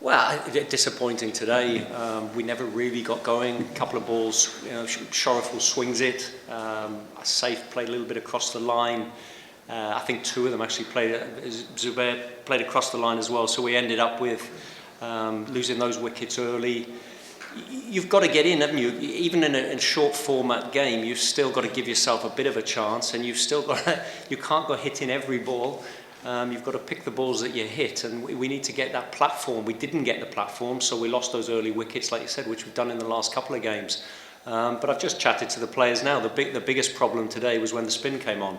Well, disappointing today. We never really got going. A couple of balls, Shoreful swings it. Safe played a little bit across the line. I think two of them actually played. Zubair played across the line as well. So we ended up with losing those wickets early. You've got to get in, haven't you? Even in a short format game, you've still got to give yourself a bit of a chance, and you've still got to, you can't go hitting every ball. You've got to pick the balls that you hit, and we need to get that platform. We didn't get the platform, so we lost those early wickets, like you said, which we've done in the last couple of games. But I've just chatted to the players now. The biggest problem today was when the spin came on,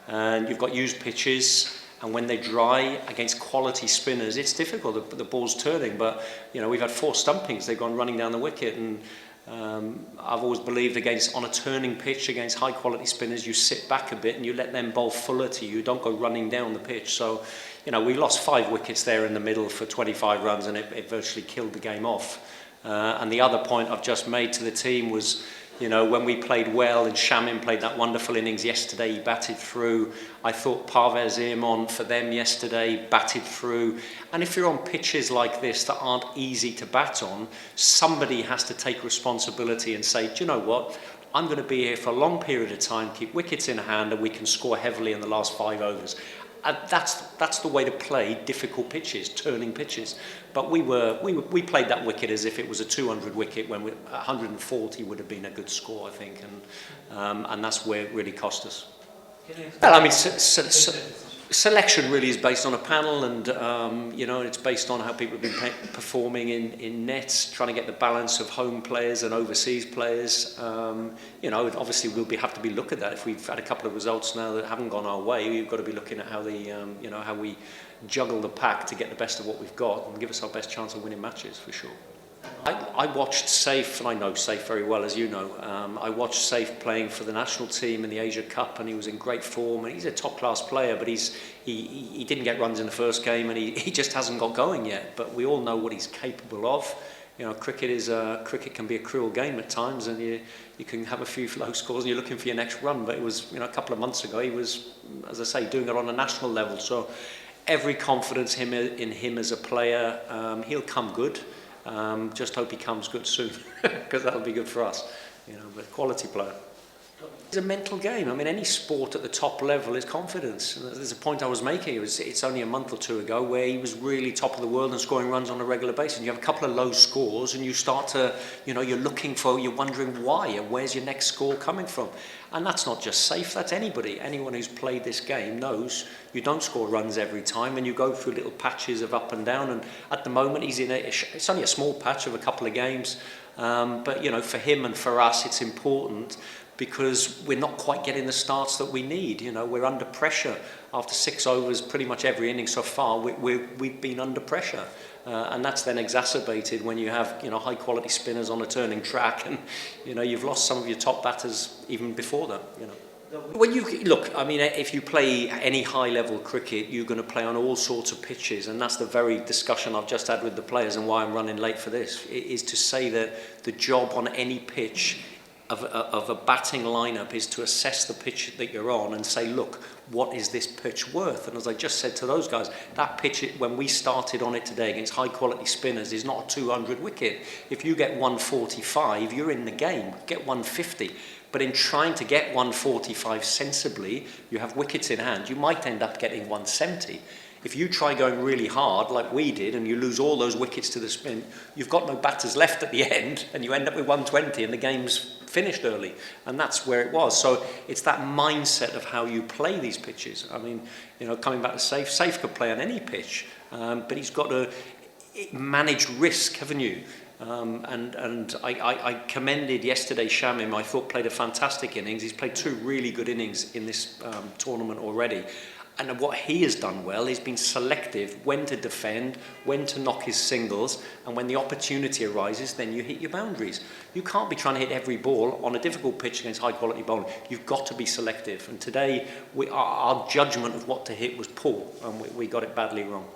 and you've got used pitches. And when they dry against quality spinners, it's difficult. The ball's turning, but we've had 4 stumpings. They've gone running down the wicket, and I've always believed on a turning pitch against high quality spinners, you sit back a bit and you let them bowl fuller to you. You don't go running down the pitch. So, we lost 5 wickets there in the middle for 25 runs, and it virtually killed the game off. And the other point I've just made to the team was, when we played well and Shamim played that wonderful innings yesterday, he batted through. I thought Parvez Irman for them yesterday batted through. And if you're on pitches like this that aren't easy to bat on, somebody has to take responsibility and say, do you know what? I'm going to be here for a long period of time, keep wickets in hand, and we can score heavily in the last 5 overs. And that's the way to play difficult pitches, turning pitches. But we played that wicket as if it was a 200 wicket, when 140 would have been a good score, I think, and that's where it really cost us. Well, I mean, selection really is based on a panel, and it's based on how people have been performing in nets, trying to get the balance of home players and overseas players. Obviously we'll have to be looking at that. If we've had a couple of results now that haven't gone our way, we've got to be looking at how how we juggle the pack to get the best of what we've got and give us our best chance of winning matches, for sure. I watched Saif, and I know Saif very well, as you know. I watched Saif playing for the national team in the Asia Cup, and he was in great form, and he's a top-class player, but he didn't get runs in the first game, and he just hasn't got going yet. But we all know what he's capable of. Cricket can be a cruel game at times, and you can have a few low scores and you're looking for your next run. But it was, a couple of months ago, he was, as I say, doing it on a national level. So every confidence in him as a player. He'll come good. Just hope he comes good soon, because that'll be good for us. But quality player. It's a mental game. I mean, any sport at the top level is confidence. And there's a point I was making. It's only a month or 2 ago where he was really top of the world and scoring runs on a regular basis. And you have a couple of low scores, and you start to, you're wondering why, and where's your next score coming from? And that's not just Saif, that's anybody. Anyone who's played this game knows you don't score runs every time, and you go through little patches of up and down. And at the moment, it's only a small patch of a couple of games. But, for him and for us, it's important, because we're not quite getting the starts that we need. We're under pressure. After 6 overs, pretty much every inning so far, we've been under pressure. And that's then exacerbated when you have, high quality spinners on a turning track, and, you've lost some of your top batters even before that, When you look, I mean, if you play any high-level cricket, you're going to play on all sorts of pitches, and that's the very discussion I've just had with the players, and why I'm running late for this, is to say that the job on any pitch of a batting lineup is to assess the pitch that you're on and say, look, what is this pitch worth? And as I just said to those guys, that pitch, when we started on it today against high-quality spinners, is not a 200 wicket. If you get 145, you're in the game. Get 150. But in trying to get 145 sensibly, you have wickets in hand. You might end up getting 170. If you try going really hard, like we did, and you lose all those wickets to the spin, you've got no batters left at the end, and you end up with 120, and the game's finished early. And that's where it was. So it's that mindset of how you play these pitches. I mean, coming back to Saif could play on any pitch, but he's got to manage risk, haven't you? And I commended yesterday Shamim. I thought played a fantastic innings. He's played 2 really good innings in this tournament already. And what he has done well is been selective when to defend, when to knock his singles, and when the opportunity arises, then you hit your boundaries. You can't be trying to hit every ball on a difficult pitch against high-quality bowling. You've got to be selective. And today, our judgment of what to hit was poor, and we got it badly wrong.